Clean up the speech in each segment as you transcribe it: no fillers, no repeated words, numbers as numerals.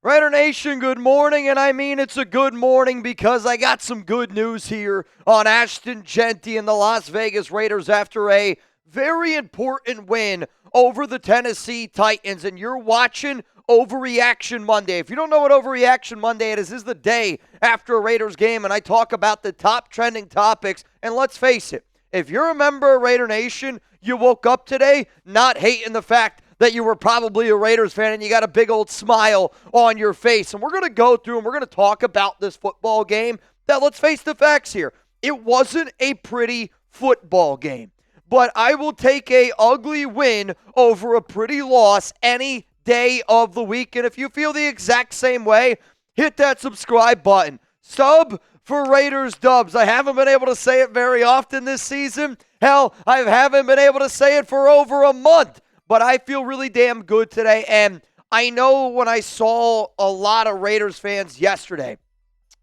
Raider Nation, good morning, and I mean it's a good morning because I got some good news here on Ashton Jeanty and the Las Vegas Raiders after a very important win over the Tennessee Titans, and you're watching Overreaction Monday. If you don't know what Overreaction Monday is, this is the day after a Raiders game, and I talk about the top trending topics, and let's face it, if you're a member of Raider Nation, you woke up today not hating the fact that you were probably a Raiders fan and you got a big old smile on your face. And we're going to go through and we're going to talk about this football game that, let's face the facts here, it wasn't a pretty football game. But I will take a ugly win over a pretty loss any day of the week. And if you feel the exact same way, hit that subscribe button. Sub for Raiders Dubs. I haven't been able to say it very often this season. Hell, I haven't been able to say it for over a month. But I feel really damn good today, and I know when I saw a lot of Raiders fans yesterday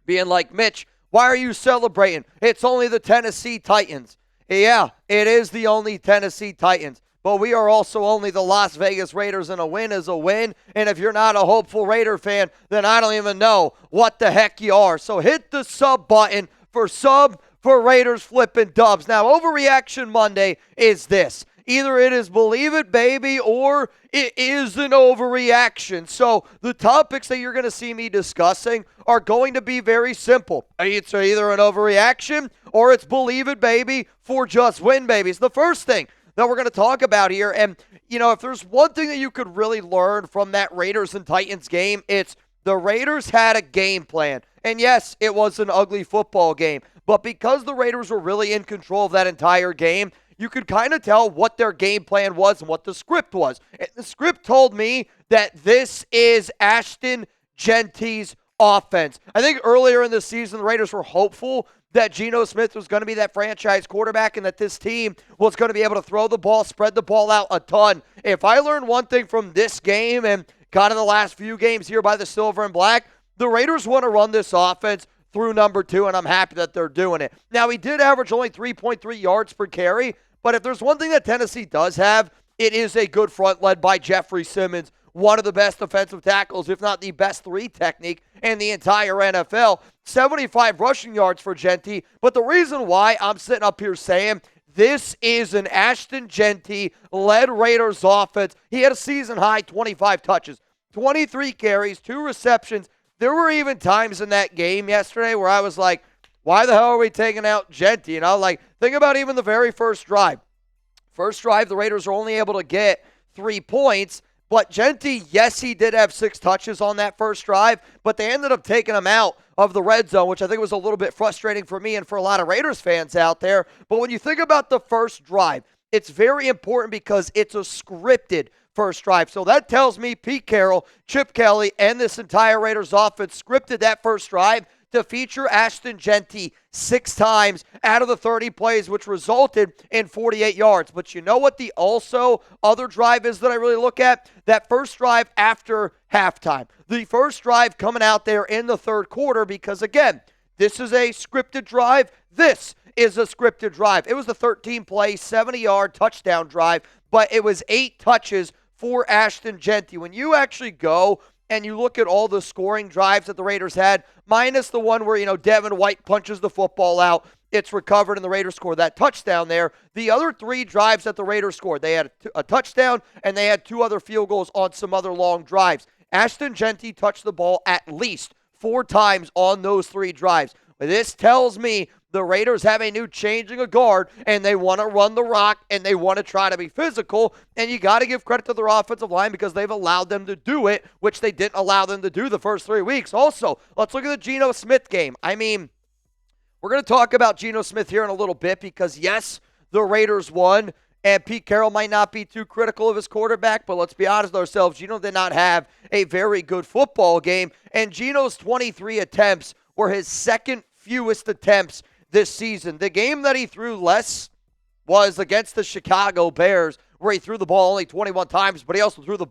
being like, Mitch, why are you celebrating? It's only the Tennessee Titans. Yeah, it is the only Tennessee Titans, but we are also only the Las Vegas Raiders, and a win is a win, and if you're not a hopeful Raider fan, then I don't even know what the heck you are. So hit the sub button for Raiders flipping dubs. Now, Overreaction Monday is this. Either it is Believe It Baby or it is an overreaction. So the topics that you're going to see me discussing are going to be very simple. It's either an overreaction or it's Believe It Baby for Just Win Babies. The first thing that we're going to talk about here, and if there's one thing that you could really learn from that Raiders and Titans game, it's the Raiders had a game plan. And yes, it was an ugly football game. But because the Raiders were really in control of that entire game, you could kind of tell what their game plan was and what the script was. And the script told me that this is Ashton Jeanty's offense. I think earlier in the season, the Raiders were hopeful that Geno Smith was going to be that franchise quarterback and that this team was going to be able to throw the ball, spread the ball out a ton. If I learned one thing from this game and kind of the last few games here by the Silver and Black, the Raiders want to run this offense through number 2, and I'm happy that they're doing it. Now, he did average only 3.3 yards per carry, but if there's one thing that Tennessee does have, it is a good front led by Jeffrey Simmons, one of the best defensive tackles, if not the best 3 technique in the entire NFL. 75 rushing yards for Jeanty. But the reason why I'm sitting up here saying this is an Ashton Jeanty-led Raiders offense, he had a season-high 25 touches, 23 carries, 2 receptions. There were even times in that game yesterday where I was like, why the hell are we taking out Jeanty? Think about even the very first drive. First drive, the Raiders are only able to get 3 points. But Jeanty, yes, he did have 6 touches on that first drive, but they ended up taking him out of the red zone, which I think was a little bit frustrating for me and for a lot of Raiders fans out there. But when you think about the first drive, it's very important because it's a scripted first drive. So that tells me Pete Carroll, Chip Kelly, and this entire Raiders offense scripted that first drive to feature Ashton Jeanty 6 times out of the 30 plays, which resulted in 48 yards. But you know what the other drive is that I really look at? That first drive after halftime. The first drive coming out there in the third quarter because, again, this is a scripted drive. This is a scripted drive. It was the 13-play, 70-yard touchdown drive, but it was 8 touches for Ashton Jeanty. When you actually go and you look at all the scoring drives that the Raiders had, minus the one where, Devin White punches the football out, it's recovered, and the Raiders score that touchdown there. The other 3 drives that the Raiders scored, they had a touchdown, and they had 2 other field goals on some other long drives. Ashton Jeanty touched the ball at least 4 times on those 3 drives. This tells me the Raiders have a new changing of guard, and they want to run the rock, and they want to try to be physical, and you got to give credit to their offensive line because they've allowed them to do it, which they didn't allow them to do the first 3 weeks. Also, let's look at the Geno Smith game. We're going to talk about Geno Smith here in a little bit because, yes, the Raiders won, and Pete Carroll might not be too critical of his quarterback, but let's be honest with ourselves, Geno did not have a very good football game, and Geno's 23 attempts were his second fewest attempts this season. The game that he threw less was against the Chicago Bears, where he threw the ball only 21 times, but he also turned the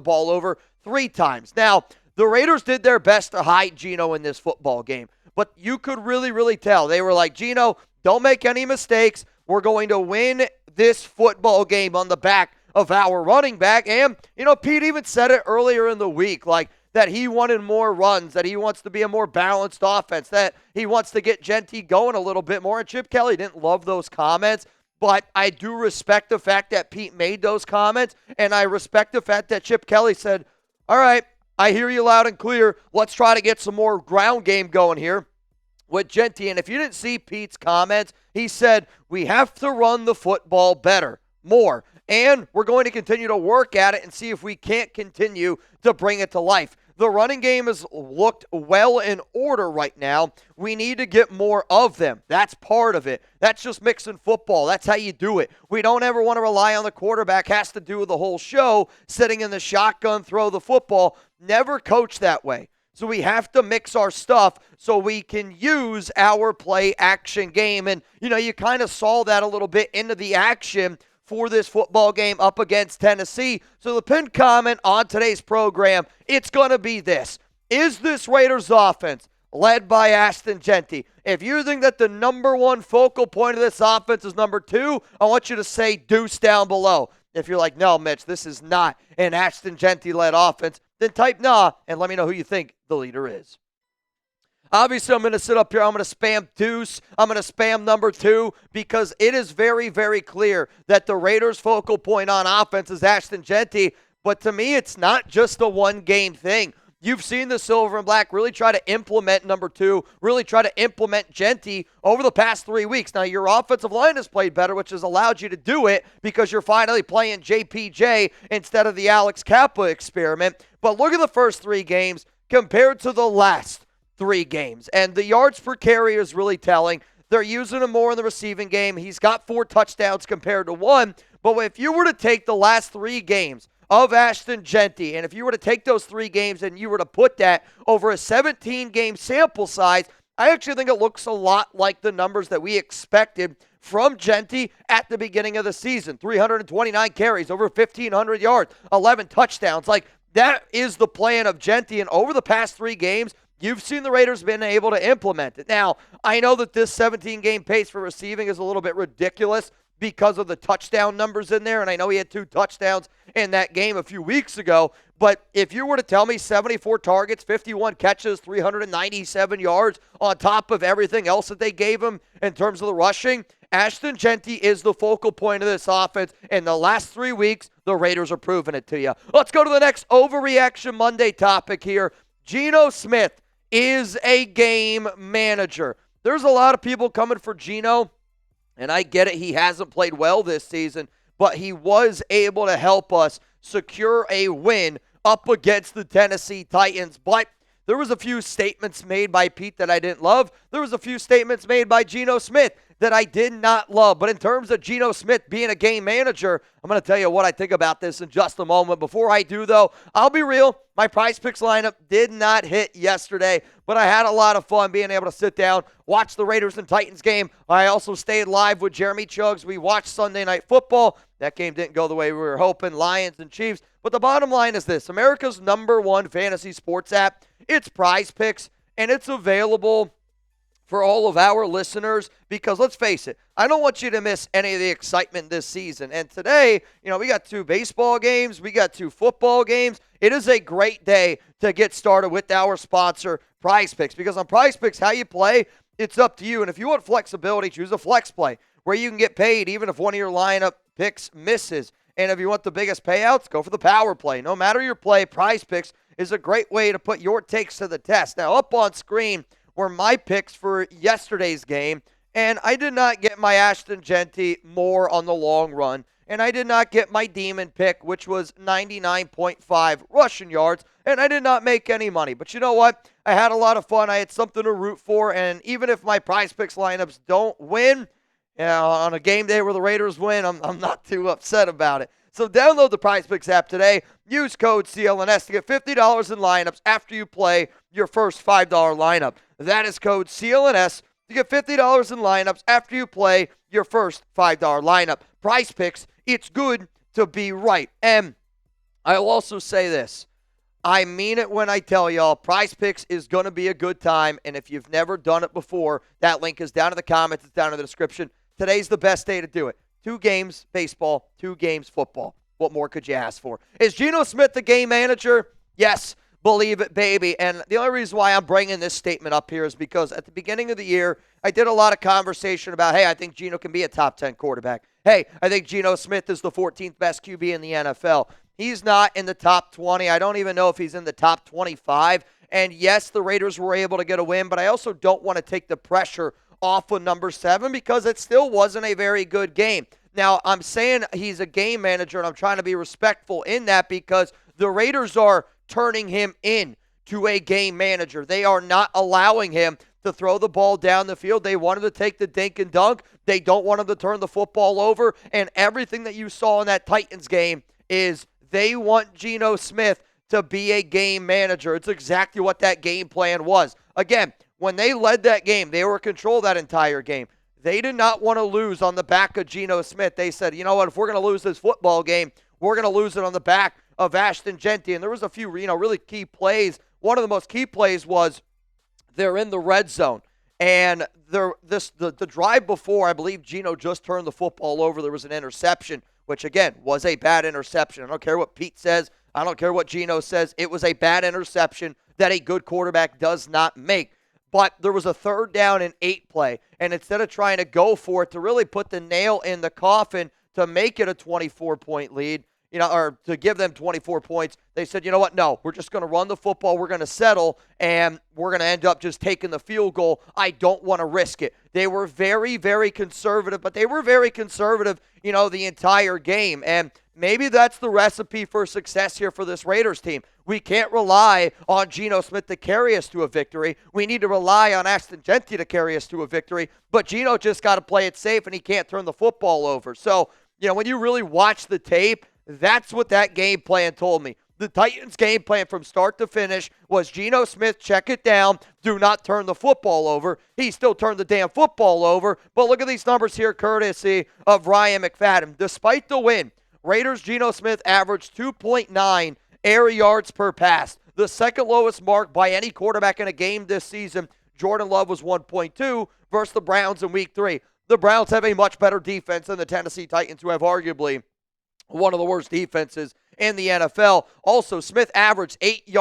ball over 3 times. Now, the Raiders did their best to hide Geno in this football game, but you could really, really tell. They were like, Geno, don't make any mistakes. We're going to win this football game on the back of our running back. And, Pete even said it earlier in the week, like, that he wanted more runs, that he wants to be a more balanced offense, that he wants to get Jeanty going a little bit more. And Chip Kelly didn't love those comments, but I do respect the fact that Pete made those comments, and I respect the fact that Chip Kelly said, all right, I hear you loud and clear. Let's try to get some more ground game going here with Jeanty. And if you didn't see Pete's comments, he said, we have to run the football better, more. And we're going to continue to work at it and see if we can't continue to bring it to life. The running game has looked well in order right now. We need to get more of them. That's part of it. That's just mixing football. That's how you do it. We don't ever want to rely on the quarterback. Has to do with the whole show, sitting in the shotgun, throw the football. Never coach that way. So we have to mix our stuff so we can use our play action game. And, you kind of saw that a little bit into the action for this football game up against Tennessee. So the pinned comment on today's program, it's going to be this. Is this Raiders offense led by Ashton Jeanty? If you think that the number one focal point of this offense is number 2, I want you to say deuce down below. If you're like, no, Mitch, this is not an Ashton Jeanty-led offense, then type nah and let me know who you think the leader is. Obviously, I'm going to sit up here. I'm going to spam deuce. I'm going to spam number 2 because it is very, very clear that the Raiders' focal point on offense is Ashton Jeanty. But to me, it's not just a one-game thing. You've seen the Silver and Black really try to implement number 2, really try to implement Jeanty over the past 3 weeks. Now, your offensive line has played better, which has allowed you to do it because you're finally playing JPJ instead of the Alex Kappa experiment. But look at the first 3 games compared to the last 3 games. And the yards per carry is really telling. They're using him more in the receiving game. He's got 4 touchdowns compared to 1. But if you were to take the last 3 games of Ashton Jeanty, and if you were to take those 3 games and you were to put that over a 17-game sample size, I actually think it looks a lot like the numbers that we expected from Jeanty at the beginning of the season. 329 carries, over 1,500 yards, 11 touchdowns. Like, that is the plan of Jeanty. And over the past 3 games, you've seen the Raiders been able to implement it. Now, I know that this 17-game pace for receiving is a little bit ridiculous because of the touchdown numbers in there, and I know he had 2 touchdowns in that game a few weeks ago, but if you were to tell me 74 targets, 51 catches, 397 yards on top of everything else that they gave him in terms of the rushing, Ashton Jeanty is the focal point of this offense. In the last 3 weeks, the Raiders are proving it to you. Let's go to the next Overreaction Monday topic here. Geno Smith is a game manager. There's a lot of people coming for Geno, and I get it. He hasn't played well this season, but he was able to help us secure a win up against the Tennessee Titans. But there was a few statements made by Pete that I didn't love. There was a few statements made by Geno Smith that I did not love. But in terms of Geno Smith being a game manager, I'm going to tell you what I think about this in just a moment. Before I do, though, I'll be real. My PrizePicks lineup did not hit yesterday, but I had a lot of fun being able to sit down, watch the Raiders and Titans game. I also stayed live with Jeremy Chugs. We watched Sunday Night Football. That game didn't go the way we were hoping, Lions and Chiefs. But the bottom line is this: America's #1 fantasy sports app. It's PrizePicks, and it's available for all of our listeners because, let's face it, I don't want you to miss any of the excitement this season. And today, we got 2 baseball games. We got 2 football games. It is a great day to get started with our sponsor, PrizePicks, because on PrizePicks, how you play, it's up to you. And if you want flexibility, choose a flex play where you can get paid even if one of your lineup picks misses. And if you want the biggest payouts, go for the power play. No matter your play, PrizePicks is a great way to put your takes to the test. Now, up on screen were my picks for yesterday's game, and I did not get my Ashton Jeanty more on the long run, and I did not get my demon pick, which was 99.5 rushing yards, and I did not make any money. But you know what? I had a lot of fun. I had something to root for, and even if my PrizePicks lineups don't win, on a game day where the Raiders win, I'm not too upset about it. So download the PrizePicks app today. Use code CLNS to get $50 in lineups after you play your first $5 lineup. That is code CLNS to get $50 in lineups after you play your first $5 lineup. PrizePicks, it's good to be right. And I'll also say this. I mean it when I tell y'all, PrizePicks is going to be a good time. And if you've never done it before, that link is down in the comments. It's down in the description. Today's the best day to do it. 2 games baseball, 2 games football. What more could you ask for? Is Geno Smith the game manager? Yes, believe it, baby. And the only reason why I'm bringing this statement up here is because at the beginning of the year, I did a lot of conversation about, hey, I think Geno can be a top 10 quarterback. Hey, I think Geno Smith is the 14th best QB in the NFL. He's not in the top 20. I don't even know if he's in the top 25. And yes, the Raiders were able to get a win, but I also don't want to take the pressure off of number 7 because it still wasn't a very good game. Now, I'm saying he's a game manager, and I'm trying to be respectful in that because the Raiders are turning him in to a game manager. They are not allowing him to throw the ball down the field. They want him to take the dink and dunk. They don't want him to turn the football over. And everything that you saw in that Titans game is they want Geno Smith to be a game manager. It's exactly what that game plan was. Again, when they led that game, they were in control that entire game. They did not want to lose on the back of Geno Smith. They said, you know what, if we're going to lose this football game, we're going to lose it on the back of Ashton Jeanty. And there was a few, really key plays. One of the most key plays was they're in the red zone. And the drive before, I believe Geno just turned the football over. There was an interception, which, again, was a bad interception. I don't care what Pete says. I don't care what Geno says. It was a bad interception that a good quarterback does not make. But there was a 3rd down and 8 play. And instead of trying to go for it to really put the nail in the coffin to make it a 24-point lead, or to give them 24 points, they said, you know what, no, we're just going to run the football, we're going to settle, and we're going to end up just taking the field goal. I don't want to risk it. They were very, very conservative, but they were very conservative, the entire game. And maybe that's the recipe for success here for this Raiders team. We can't rely on Geno Smith to carry us to a victory. We need to rely on Ashton Jeanty to carry us to a victory. But Geno just got to play it safe, and he can't turn the football over. So, when you really watch the tape, that's what that game plan told me. The Titans' game plan from start to finish was Geno Smith, check it down, do not turn the football over. He still turned the damn football over. But look at these numbers here, courtesy of Ryan McFadden. Despite the win, Raiders' Geno Smith averaged 2.9 air yards per pass, the second lowest mark by any quarterback in a game this season. Jordan Love was 1.2 versus the Browns in Week 3. The Browns have a much better defense than the Tennessee Titans, who have arguably one of the worst defenses in the NFL. Also, Smith averaged 8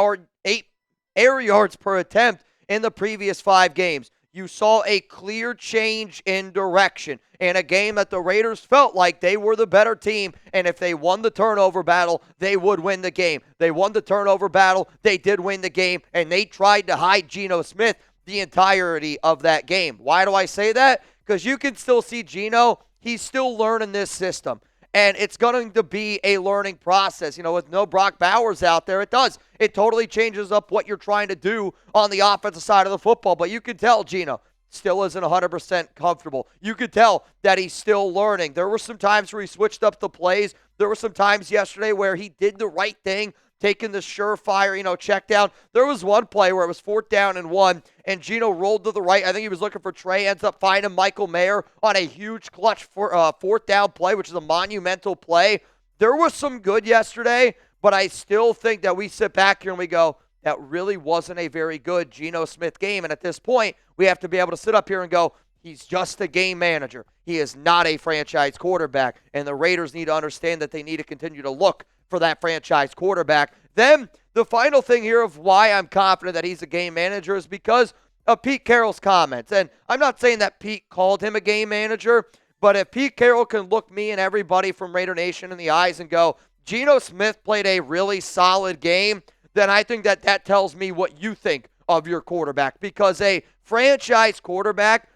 air yards per attempt in the previous 5 games. You saw a clear change in direction in a game that the Raiders felt like they were the better team, and if they won the turnover battle, they would win the game. They won the turnover battle, they did win the game, and they tried to hide Geno Smith the entirety of that game. Why do I say that? Because you can still see Geno, he's still learning this system. And it's going to be a learning process. With no Brock Bowers out there, it does. It totally changes up what you're trying to do on the offensive side of the football. But you can tell Geno still isn't 100% comfortable. You could tell that he's still learning. There were some times where he switched up the plays. There were some times yesterday where he did the right thing, taking the surefire, check down. There was one play where it was 4th down and 1, and Geno rolled to the right. I think he was looking for Trey, ends up finding Michael Mayer on a huge clutch for 4th down play, which is a monumental play. There was some good yesterday, but I still think that we sit back here and we go, that really wasn't a very good Geno Smith game. And at this point, we have to be able to sit up here and go, he's just a game manager. He is not a franchise quarterback. And the Raiders need to understand that they need to continue to look for that franchise quarterback. Then the final thing here of why I'm confident that he's a game manager is because of Pete Carroll's comments. And I'm not saying that Pete called him a game manager, but if Pete Carroll can look me and everybody from Raider Nation in the eyes and go, Geno Smith played a really solid game, then I think that that tells me what you think of your quarterback. Because a franchise quarterback,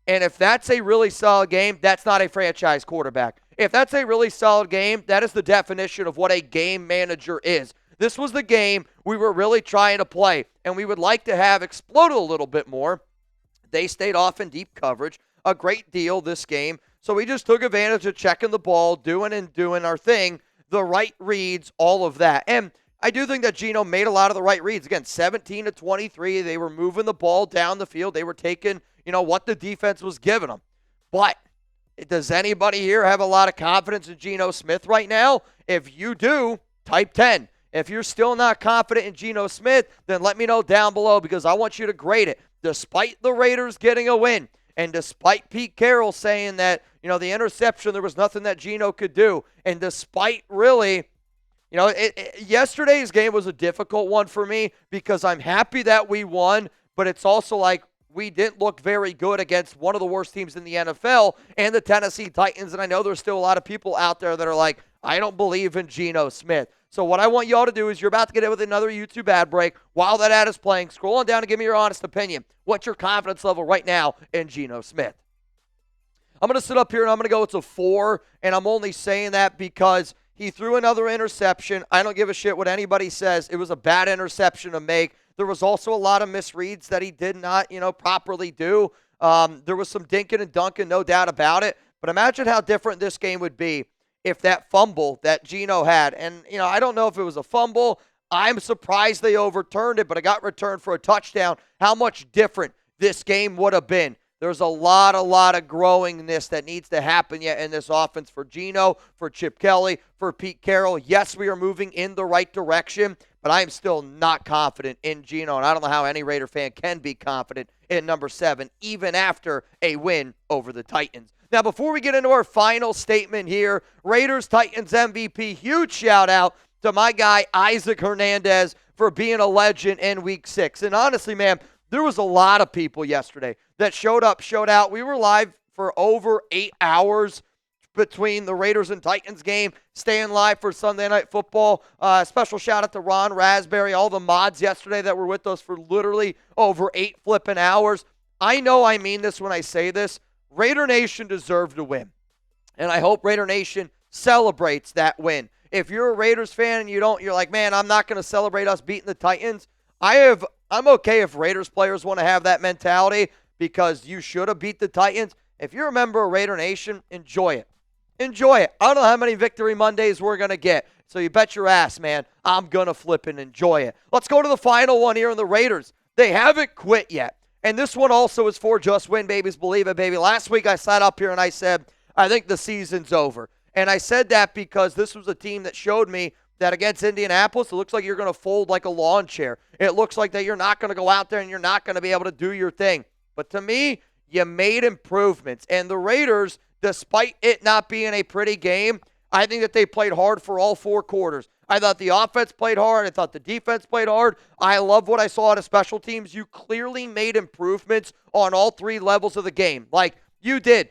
and if that's a really solid game, that's not a franchise quarterback. If that's a really solid game, that is the definition of what a game manager is. This was the game we were really trying to play, and we would like to have exploded a little bit more. They stayed off in deep coverage a great deal this game, so we just took advantage of checking the ball, doing our thing, the right reads, all of that. And I do think that Geno made a lot of the right reads. Again, 17 to 23, they were moving the ball down the field. They were taking, what the defense was giving them. But does anybody here have a lot of confidence in Geno Smith right now? If you do, type 10. If you're still not confident in Geno Smith, then let me know down below because I want you to grade it. Despite the Raiders getting a win, and despite Pete Carroll saying that, the interception, there was nothing that Geno could do, and despite really Yesterday's game was a difficult one for me because I'm happy that we won, but it's also like we didn't look very good against one of the worst teams in the NFL and the Tennessee Titans. And I know there's still a lot of people out there that are like, I don't believe in Geno Smith. So what I want y'all to do is you're about to get in with another YouTube ad break. While that ad is playing, scroll on down and give me your honest opinion. What's your confidence level right now in Geno Smith? I'm going to sit up here and I'm going to go it's a 4, and I'm only saying that because he threw another interception. I don't give a shit what anybody says. It was a bad interception to make. There was also a lot of misreads that he did not, properly do. There was some dinking and dunking, no doubt about it. But imagine how different this game would be if that fumble that Geno had, and, I don't know if it was a fumble. I'm surprised they overturned it, but it got returned for a touchdown. How much different this game would have been. There's a lot of growingness that needs to happen yet in this offense for Geno, for Chip Kelly, for Pete Carroll. Yes, we are moving in the right direction, but I am still not confident in Geno, and I don't know how any Raider fan can be confident in number 7, even after a win over the Titans. Now, before we get into our final statement here, Raiders-Titans MVP, huge shout-out to my guy Isaac Hernandez for being a legend in Week 6. And honestly, man, there was a lot of people yesterday that showed up, showed out. We were live for over 8 hours between the Raiders and Titans game, staying live for Sunday Night Football. Special shout out to Ron Raspberry, all the mods yesterday that were with us for literally over 8 flipping hours. I know I mean this when I say this. Raider Nation deserved to win, and I hope Raider Nation celebrates that win. If you're a Raiders fan and you're like, man, I'm not going to celebrate us beating the Titans, I'm okay if Raiders players want to have that mentality because you should have beat the Titans. If you're a member of Raider Nation, enjoy it. Enjoy it. I don't know how many Victory Mondays we're going to get, so you bet your ass, man, I'm going to flip and enjoy it. Let's go to the final one here in the Raiders. They haven't quit yet. And this one also is for Just Win Babies, believe it, baby. Last week I sat up here and I said, I think the season's over. And I said that because this was a team that showed me that against Indianapolis, it looks like you're going to fold like a lawn chair. It looks like that you're not going to go out there and you're not going to be able to do your thing. But to me, you made improvements. And the Raiders, despite it not being a pretty game, I think that they played hard for all 4 quarters. I thought the offense played hard. I thought the defense played hard. I love what I saw out of special teams. You clearly made improvements on all 3 levels of the game. Like you did.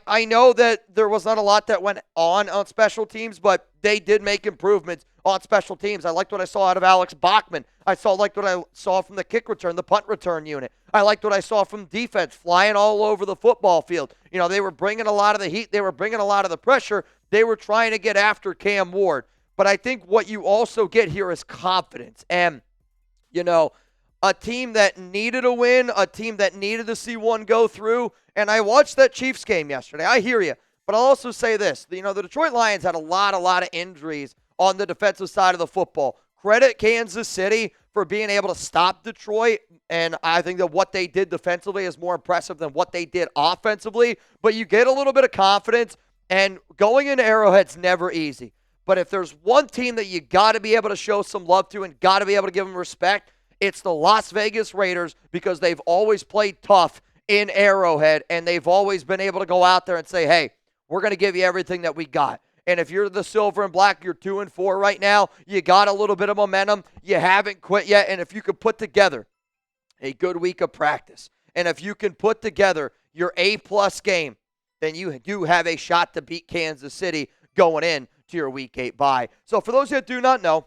I know that there was not a lot that went on special teams, but they did make improvements on special teams. I liked what I saw out of Alex Bachman. Liked what I saw from the kick return, the punt return unit. I liked what I saw from defense, flying all over the football field. They were bringing a lot of the heat. They were bringing a lot of the pressure. They were trying to get after Cam Ward. But I think what you also get here is confidence. And, a team that needed a win, a team that needed to see one go through. And I watched that Chiefs game yesterday. I hear you. But I'll also say this. The Detroit Lions had a lot of injuries on the defensive side of the football. Credit Kansas City for being able to stop Detroit. And I think that what they did defensively is more impressive than what they did offensively. But you get a little bit of confidence. And going into Arrowhead's never easy. But if there's one team that you got to be able to show some love to and got to be able to give them respect, it's the Las Vegas Raiders because they've always played tough in Arrowhead, and they've always been able to go out there and say, hey, we're going to give you everything that we got. And if you're the silver and black, you're 2-4 right now. You got a little bit of momentum. You haven't quit yet. And if you could put together a good week of practice, and if you can put together your A-plus game, then you do have a shot to beat Kansas City going in to your Week 8 bye. So for those that do not know,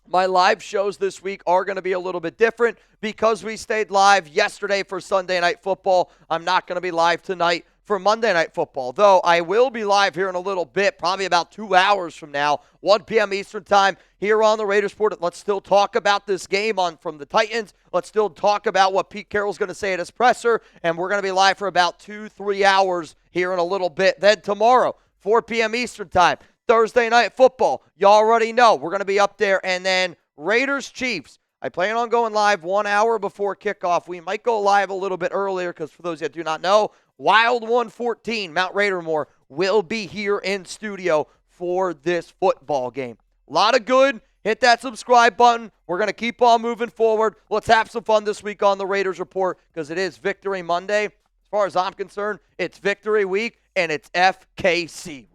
my live shows this week are going to be a little bit different because we stayed live yesterday for Sunday Night Football. I'm not going to be live tonight for Monday Night Football, though I will be live here in a little bit, probably about 2 hours from now, 1 p.m. Eastern Time here on the Raiders Report. Let's still talk about this game from the Titans. Let's still talk about what Pete Carroll's going to say at his presser, and we're going to be live for about 2-3 hours here in a little bit. Then tomorrow, 4 p.m. Eastern Time, Thursday Night Football. You already know we're going to be up there. And then Raiders-Chiefs. I plan on going live 1 hour before kickoff. We might go live a little bit earlier because for those that do not know, Wild 114, Mount Raidermore, will be here in studio for this football game. A lot of good. Hit that subscribe button. We're going to keep on moving forward. Let's have some fun this week on the Raiders Report because it is Victory Monday. As far as I'm concerned, it's Victory Week and it's FKC.